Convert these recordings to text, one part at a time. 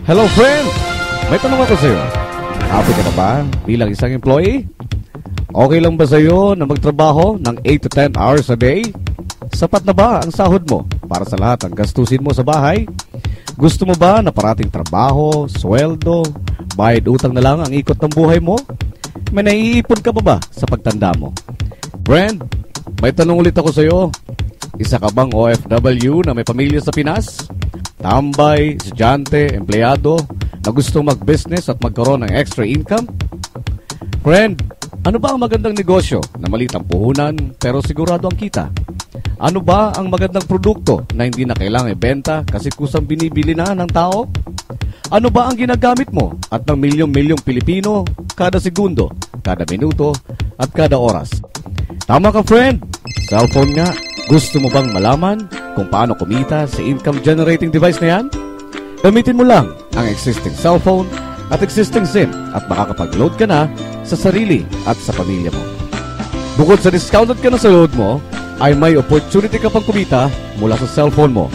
Hello friend! May tanong ako sa'yo. Happy ka na ba bilang isang employee? Okay lang ba sa'yo na magtrabaho ng 8 to 10 hours a day? Sapat na ba ang sahod mo para sa lahat ng gastusin mo sa bahay? Gusto mo ba na parating trabaho, sweldo, bayad utang na lang ang ikot ng buhay mo? May naiipon ka pa ba sa pagtanda mo? Friend, may tanong ulit ako sa'yo. Isa ka bang OFW na may pamilya sa Pinas? Tambay, estudyante, empleyado na gustong mag-business at magkaroon ng extra income? Friend, ano ba ang magandang negosyo na maliit ang puhunan pero sigurado ang kita? Ano ba ang magandang produkto na hindi na kailangang ibenta kasi kusang binibili na ng tao? Ano ba ang ginagamit mo at ng milyong-milyong Pilipino kada segundo, kada minuto at kada oras? Tama ka friend, cellphone nga. Gusto mo bang malaman kung paano kumita sa income-generating device na yan? Gamitin mo lang ang existing cellphone at existing SIM at makakapag-load ka na sa sarili at sa pamilya mo. Bukod sa discounted ka na sa load mo, ay may opportunity ka pang kumita mula sa cellphone mo.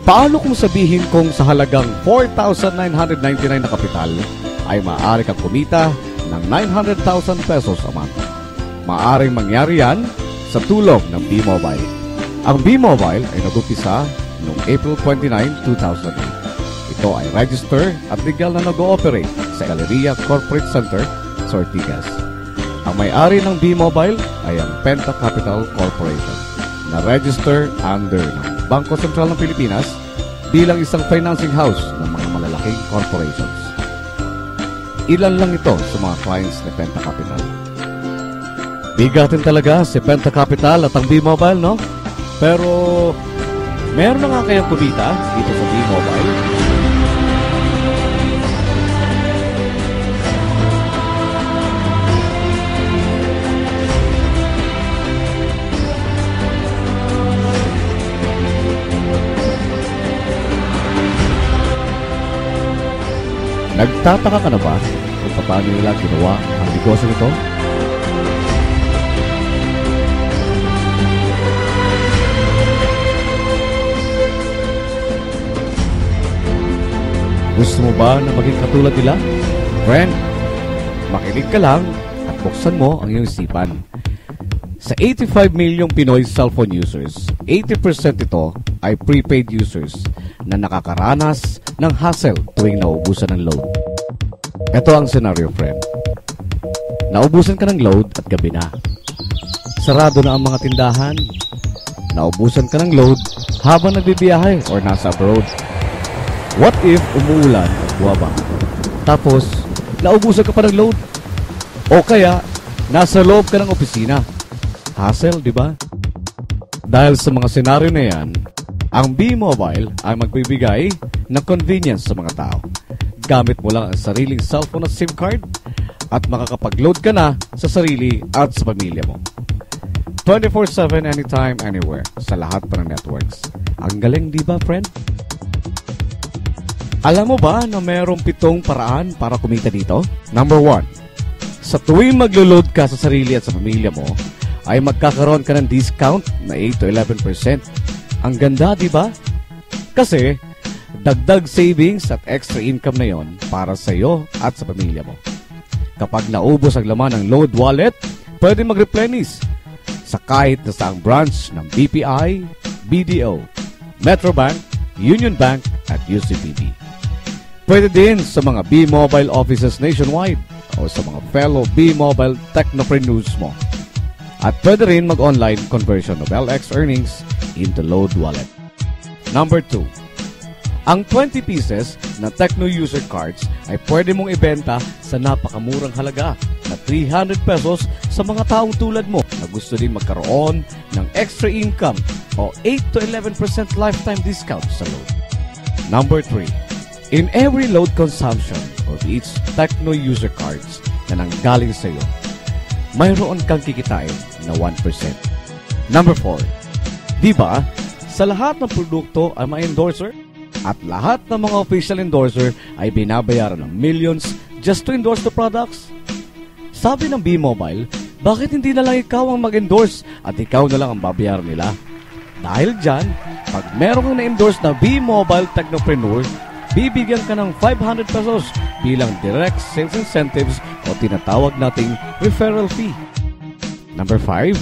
Paano kung sabihin kung sa halagang 4,999 na kapital ay maaari kang kumita ng 900,000 pesos a month? Maaaring mangyari yan sa tulong ng B-Mobile. Ang B-Mobile ay nag-upisa noong April 29, 2008. Ito ay register at legal na nag-ooperate sa Galleria Corporate Center sa Ortigas. Ang may-ari ng B-Mobile ay ang Penta Capital Corporation na register under ng Bangko Sentral ng Pilipinas bilang isang financing house ng mga malalaking corporations. Ilan lang ito sa mga clients ni Penta Capital. Bigatin talaga si Penta Capital at ang B-Mobile, no? Pero, meron na nga kayang kumita dito sa B-Mobile? Nagtataka ka na ba kung paano nila ginawa ang negosyo nito? Gusto mo ba na maging katulad nila? Friend, makinig ka lang at buksan mo ang iyong isipan. Sa 85 milyong Pinoy cellphone users, 80% ito ay prepaid users na nakakaranas ng hassle tuwing naubusan ng load. Ito ang scenario, friend. Naubusan ka ng load at gabi na. Sarado na ang mga tindahan. Naubusan ka ng load habang nagbibiyahe or nasa abroad. What if umuulan at buwaba? Tapos, naubusan ka pa ng load? O kaya, nasa loob ka ng opisina? Hassle, di ba? Dahil sa mga senaryo na yan, ang B-Mobile ay magbibigay ng convenience sa mga tao. Gamit mo lang ang sariling cellphone at SIM card at makakapag-load ka na sa sarili at sa pamilya mo. 24/7 anytime, anywhere, sa lahat pa ng networks. Ang galing, di ba, friend? Alam mo ba na mayroong 7 paraan para kumita dito? Number 1, sa tuwing maglo-load ka sa sarili at sa pamilya mo, ay magkakaroon ka ng discount na 8 to 11%. Ang ganda, di ba? Kasi, dagdag savings at extra income na yon para sa iyo at sa pamilya mo. Kapag naubos ang laman ng load wallet, pwede mag-replenish sa kahit na saang branch ng BPI, BDO, Metrobank, Union Bank at UCPB. Pwede din sa mga B-Mobile offices nationwide o sa mga fellow B-Mobile technopreneurs mo. At pwede rin mag-online conversion of LX earnings into load wallet. Number 2, ang 20 pieces na Tecno user cards ay pwede mong ibenta sa napakamurang halaga na 300 pesos sa mga taong tulad mo na gusto din magkaroon ng extra income o 8 to 11% lifetime discount sa load. Number 3, in every load consumption of each Tecno user cards na nanggaling sa iyo, mayroon kang kikitain na 1%. Number 4, di ba, sa lahat ng produkto ay may endorser? At lahat ng mga official endorser ay binabayaran ng millions just to endorse the products? Sabi ng B-Mobile, bakit hindi na lang ikaw ang mag-endorse at ikaw na lang ang babayaran nila? Dahil dyan, pag meron kang na-endorse na B-Mobile Technopreneur, bibigyan ka ng 500 pesos bilang direct sales incentives o tinatawag nating referral fee. Number 5,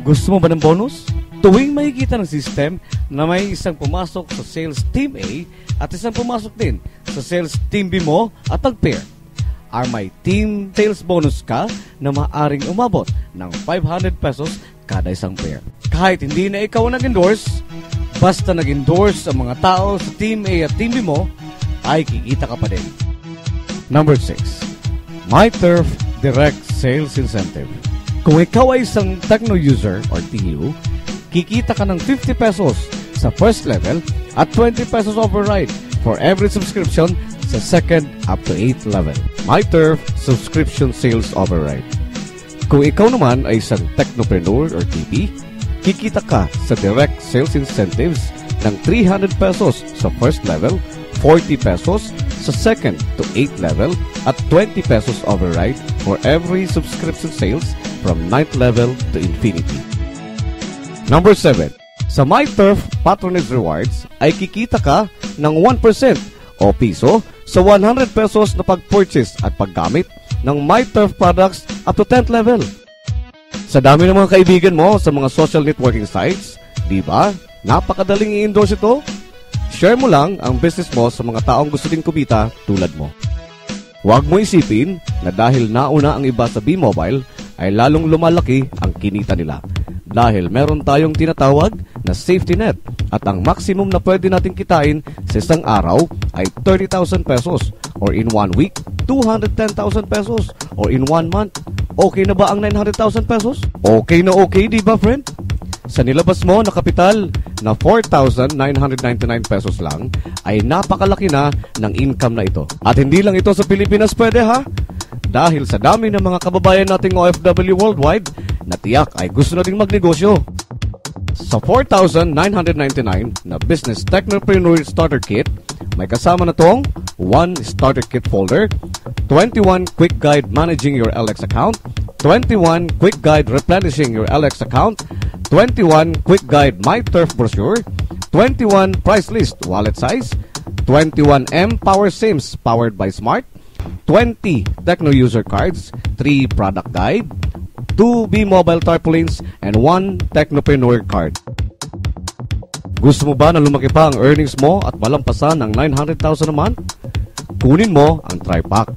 gusto mo ba ng bonus? Tuwing makikita ng system na may isang pumasok sa sales team A at isang pumasok din sa sales team B mo at nag-pair, may team sales bonus ka na maaring umabot ng 500 pesos kada isang pair. Kahit hindi na ikaw nag-endorse, basta nag-endorse ang mga tao sa team A at team B mo, ay kikita ka pa din. Number 6, MyTurf Direct Sales Incentive. Kung ikaw ay isang Tecno user or TU, kikita ka ng 50 pesos sa first level at 20 pesos override for every subscription sa second up to 8th level. MyTurf Subscription Sales Override. Kung ikaw naman ay isang Technopreneur or TP, kikita ka sa direct sales incentives ng 300 pesos sa first level, 40 pesos sa second to 8th level, at 20 pesos override for every subscription sales from 9th level to infinity. Number 7. Sa MyTurf Patronage Rewards ay kikita ka ng 1% o piso sa 100 pesos na pag-purchase at paggamit ng MyTurf products up to 10th level. Sa dami ng mga kaibigan mo sa mga social networking sites, di ba? Napakadaling i-endorse ito. Share mo lang ang business mo sa mga taong gusto din kumita tulad mo. Huwag mo isipin na dahil nauna ang iba sa B-Mobile ay lalong lumalaki ang kinita nila. Dahil meron tayong tinatawag na safety net at ang maximum na pwede natin kitain sa isang araw ay 30,000 pesos or in 1 week, 210,000 pesos or in 1 month. Okay na ba ang 900,000 pesos? Okay na okay, di ba friend? Sa nilabas mo na kapital na 4,999 pesos lang ay napakalaki na ng income na ito. At hindi lang ito sa Pilipinas pwede ha? Dahil sa dami ng mga kababayan nating OFW worldwide na tiyak ay gusto na ding magnegosyo. Sa 4,999 na Business Technopreneur Starter Kit, may kasama na tong 1 Starter Kit folder, 21 Quick Guide Managing Your LX Account, 21 Quick Guide Replenishing Your LX Account, 21 Quick Guide MyTurf Brochure, 21 Price List Wallet Size, 21M Power Sims powered by Smart, 20 Tecno User Cards, 3 Product Guide, 2 B-Mobile Tarpaulins, and 1 Technopreneur Card. Gusto mo ba na lumaki pa ang earnings mo at malampasan ng 900,000 a month? Kunin mo ang TriPack.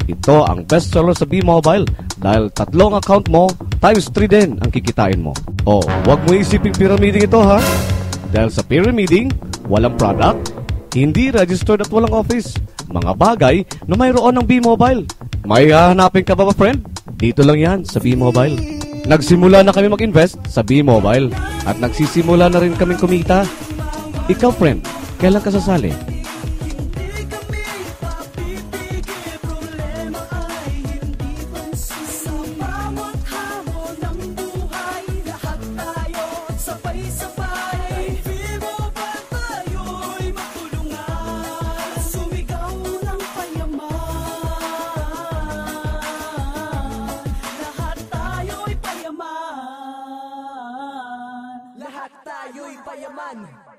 Ito ang bestseller sa B-Mobile dahil tatlong account mo times 3 din ang kikitain mo. O, huwag mo isiping pyramiding ito ha. Dahil sa pyramiding, walang product, hindi registered at walang office. Mga bagay na mayroon ng B-Mobile. May hahanapin ka ba friend? Dito lang yan sa B-Mobile. Nagsimula na kami mag-invest sa B-Mobile at nagsisimula na rin kaming kumita. Ikaw friend, kailan ka sasali? Lahat tayo'y payaman.